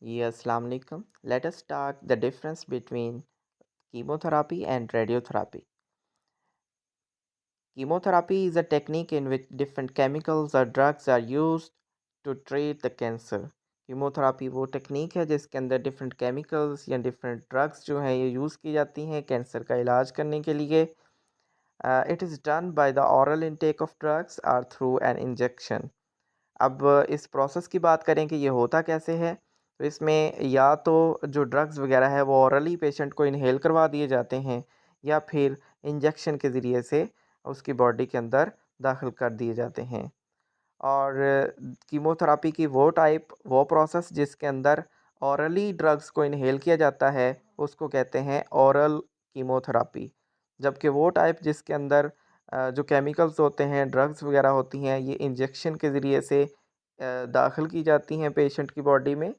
Yes, Assalamu alaikum. Let us talk the difference between chemotherapy and radiotherapy. Chemotherapy is a technique in which different chemicals or drugs are used to treat the cancer. Chemotherapy वो technique है जिसके अंदर different chemicals या different drugs जो हैं ये use की जाती हैं कैंसर का इलाज करने के लिए. It is done by the oral intake of drugs और थ्रू एन इंजेक्शन. अब इस प्रोसेस की बात करें कि ये होता कैसे है, तो इसमें या तो जो ड्रग्स वगैरह है वो ओरली पेशेंट को इन्हेल करवा दिए जाते हैं या फिर इंजेक्शन के ज़रिए से उसकी बॉडी के अंदर दाखिल कर दिए जाते हैं. और कीमोथेरापी की वो प्रोसेस जिसके अंदर ओरली ड्रग्स को इन्हेल किया जाता है उसको कहते हैं ओरल कीमोथेरापी. जबकि वो टाइप जिसके अंदर जो केमिकल्स होते हैं ड्रग्स वगैरह होती हैं ये इंजेक्शन के ज़रिए से दाखिल की जाती हैं पेशेंट की बॉडी में.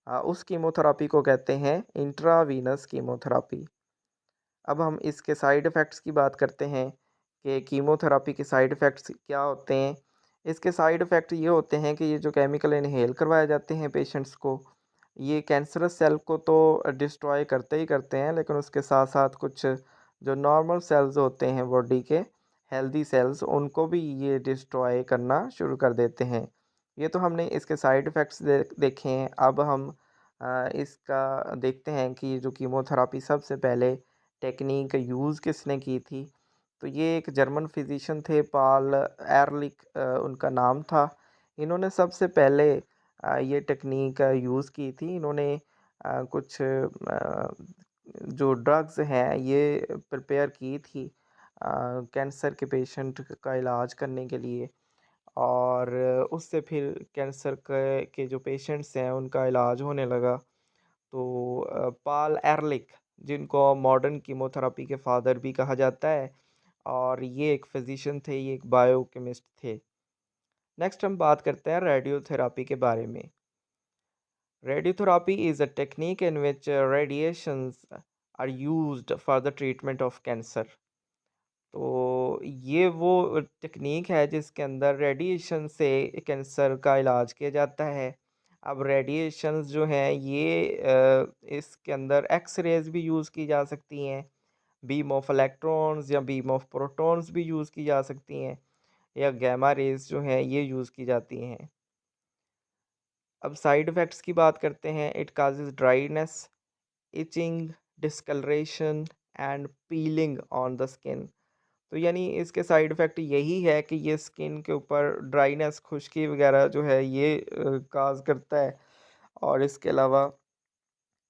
उस कीमोथेरापी को कहते हैं इंट्रावीनस कीमोथेरापी. अब हम इसके साइड इफ़ेक्ट्स की बात करते हैं कि कीमोथेरापी के साइड इफ़ेक्ट्स क्या होते हैं. इसके साइड इफ़ेक्ट ये होते हैं कि ये जो केमिकल इन्हेल करवाए जाते हैं पेशेंट्स को, ये कैंसरस सेल को तो डिस्ट्रॉय करते ही करते हैं, लेकिन उसके साथ-साथ कुछ जो नॉर्मल सेल्स होते हैं बॉडी के, हेल्दी सेल्स, उनको भी ये डिस्ट्रॉय करना शुरू कर देते हैं. ये तो हमने इसके साइड इफ़ेक्ट्स देखे हैं. अब हम इसका देखते हैं कि ये जो कीमोथेरापी सबसे पहले टेक्निक यूज़ किसने की थी. तो ये एक जर्मन फिजिशियन थे, पाल एहरलिच उनका नाम था. इन्होंने सबसे पहले ये टेक्निक यूज़ की थी. इन्होंने कुछ जो ड्रग्स हैं ये प्रिपेयर की थी कैंसर के पेशेंट का इलाज करने के लिए. और उससे फिर कैंसर के जो पेशेंट्स हैं उनका इलाज होने लगा. तो पाल एहरलिच, जिनको मॉडर्न कीमोथेरेपी के फादर भी कहा जाता है, और ये एक फिजिशियन थे, ये एक बायोकेमिस्ट थे. नेक्स्ट हम बात करते हैं रेडियोथेरापी के बारे में. Radiotherapy is a technique in which radiations are used for the treatment of cancer. तो ये वो टेक्निक है जिसके अंदर रेडिएशन से कैंसर का इलाज किया जाता है. अब रेडिएशंस जो हैं ये इसके अंदर एक्स रेज़ भी यूज़ की जा सकती हैं, बीम ऑफ इलेक्ट्रॉन्स या बीम ऑफ प्रोटॉन्स भी यूज़ की जा सकती हैं, या गामा रेज़ जो हैं ये यूज़ की जाती हैं. अब साइड इफ़ेक्ट्स की बात करते हैं. It causes dryness, itching, discolouration and peeling on the skin. तो यानी इसके साइड इफ़ेक्ट यही है कि ये स्किन के ऊपर ड्राइनेस, खुश्की वगैरह जो है ये काज़ करता है. और इसके अलावा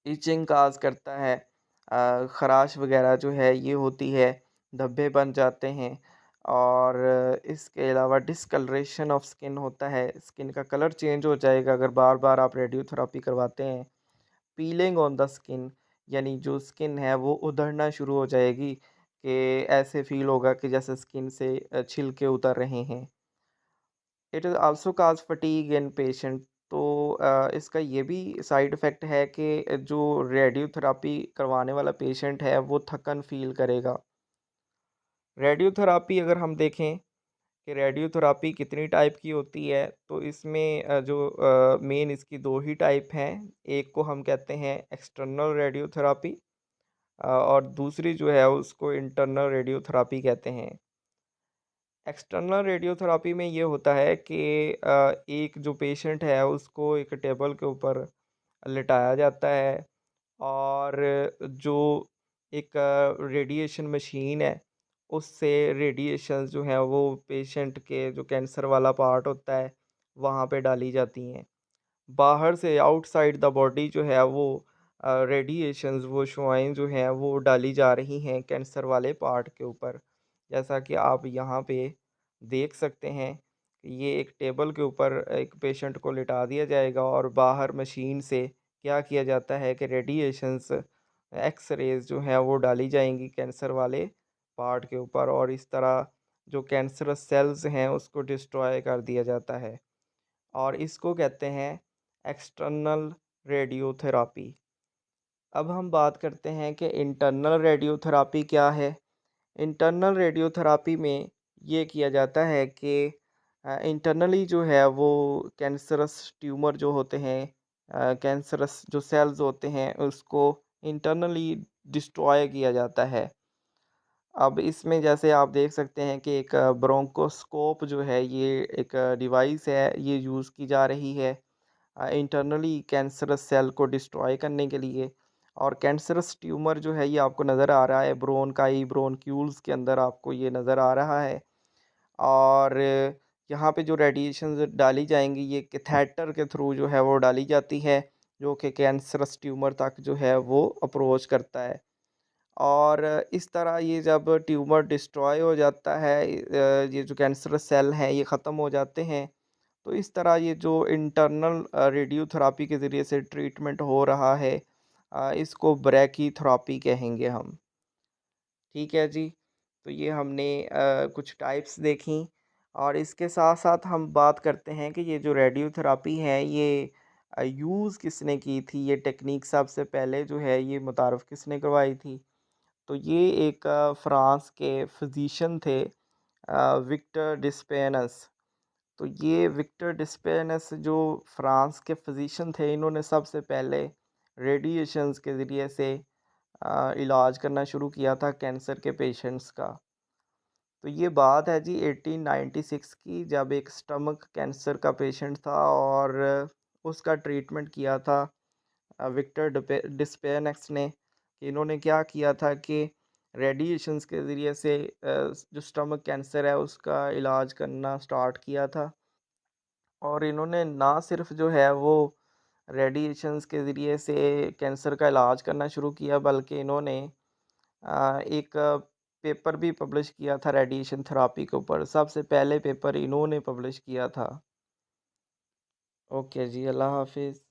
इचिंग काज़ करता है, ख़राश वगैरह जो है ये होती है, धब्बे बन जाते हैं. और इसके अलावा डिस्कलरेशन ऑफ स्किन होता है, स्किन का कलर चेंज हो जाएगा अगर बार-बार आप रेडियोथेरेपी करवाते हैं. पीलिंग ऑन द स्किन, यानी जो स्किन है वो उधड़ना शुरू हो जाएगी कि ऐसे फ़ील होगा कि जैसे स्किन से छिलके उतर रहे हैं. इट इज़ आल्सो काज़ फटीग इन पेशेंट. तो इसका ये भी साइड इफ़ेक्ट है कि जो रेडियोथेरापी करवाने वाला पेशेंट है वो थकन फ़ील करेगा. रेडियोथेरापी अगर हम देखें कि रेडियोथेरापी कितनी टाइप की होती है, तो इसमें जो मेन इसकी 2 ही टाइप हैं. एक को हम कहते हैं एक्सटर्नल रेडियोथेरापी, और दूसरी जो है उसको इंटरनल रेडियोथेरापी कहते हैं. एक्सटर्नल रेडियोथेरापी में ये होता है कि एक जो पेशेंट है उसको एक टेबल के ऊपर लिटाया जाता है, और जो एक रेडिएशन मशीन है उससे रेडिएशंस जो हैं वो पेशेंट के जो कैंसर वाला पार्ट होता है वहाँ पे डाली जाती हैं. बाहर से आउटसाइड द बॉडी जो है वो रेडिएशंस, वो शुआएँ जो हैं वो डाली जा रही हैं कैंसर वाले पार्ट के ऊपर. जैसा कि आप यहाँ पे देख सकते हैं, ये एक टेबल के ऊपर एक पेशेंट को लिटा दिया जाएगा और बाहर मशीन से क्या किया जाता है कि रेडिएशंस, एक्स रेज़ जो हैं वो डाली जाएँगी कैंसर वाले पार्ट के ऊपर, और इस तरह जो कैंसरस सेल्स हैं उसको डिस्ट्रॉय कर दिया जाता है. और इसको कहते हैं एक्सटर्नल रेडियोथेरापी. अब हम बात करते हैं कि इंटरनल रेडियोथेरापी क्या है. इंटरनल रेडियोथेरापी में ये किया जाता है कि इंटरनली जो है वो कैंसरस ट्यूमर जो होते हैं कैंसरस जो सेल्स होते हैं उसको इंटरनली डिस्ट्रॉय किया जाता है। अब इसमें जैसे आप देख सकते हैं कि एक ब्रोंकोस्कोप जो है ये एक डिवाइस है, ये यूज़ की जा रही है इंटरनली कैंसरस सेल को डिस्ट्रॉय करने के लिए। और कैंसरस ट्यूमर जो है ये आपको नज़र आ रहा है ब्रोनकाई ब्रोनक्यूल्स के अंदर आपको ये नज़र आ रहा है। और यहाँ पे जो रेडिएशंस डाली जाएँगी ये कैथेटर के थ्रू जो है वो डाली जाती है, जो कि कैंसरस ट्यूमर तक जो है वो अप्रोच करता है। और इस तरह ये जब ट्यूमर डिस्ट्रॉय हो जाता है ये जो कैंसरस सेल हैं ये ख़त्म हो जाते हैं, तो इस तरह ये जो इंटरनल रेडियोथेरेपी के ज़रिए से ट्रीटमेंट हो रहा है इसको ब्रैकीथेरेपी कहेंगे हम। ठीक है जी। तो ये हमने कुछ टाइप्स देखी और इसके साथ-साथ हम बात करते हैं कि ये जो रेडियोथेरेपी है ये यूज़ किसने की थी? ये टेक्नीक सबसे पहले जो है ये मुतारफ़ किसने करवाई थी? तो ये एक फ्रांस के फ़िज़िशियन थे विक्टर डिस्पेनस। तो ये विक्टर डिस्पेनस जो फ्रांस के फ़िज़िशियन थे, इन्होंने सबसे पहले रेडिएशंस के ज़रिए से इलाज करना शुरू किया था कैंसर के पेशेंट्स का। तो ये बात है जी 1896 की, जब एक स्टमक कैंसर का पेशेंट था और उसका ट्रीटमेंट किया था विक्टर डिस्पेनस ने। कि इन्होंने क्या किया था कि रेडिएशंस के ज़रिए से जो स्टमक कैंसर है उसका इलाज करना स्टार्ट किया था। और इन्होंने ना सिर्फ़ जो है वो रेडिएशंस के ज़रिए से कैंसर का इलाज करना शुरू किया, बल्कि इन्होंने एक पेपर भी पब्लिश किया था रेडिएशन थेरेपी के ऊपर। सबसे पहले पेपर इन्होंने पब्लिश किया था। ओके जी, अल्लाह हाफ़िज़।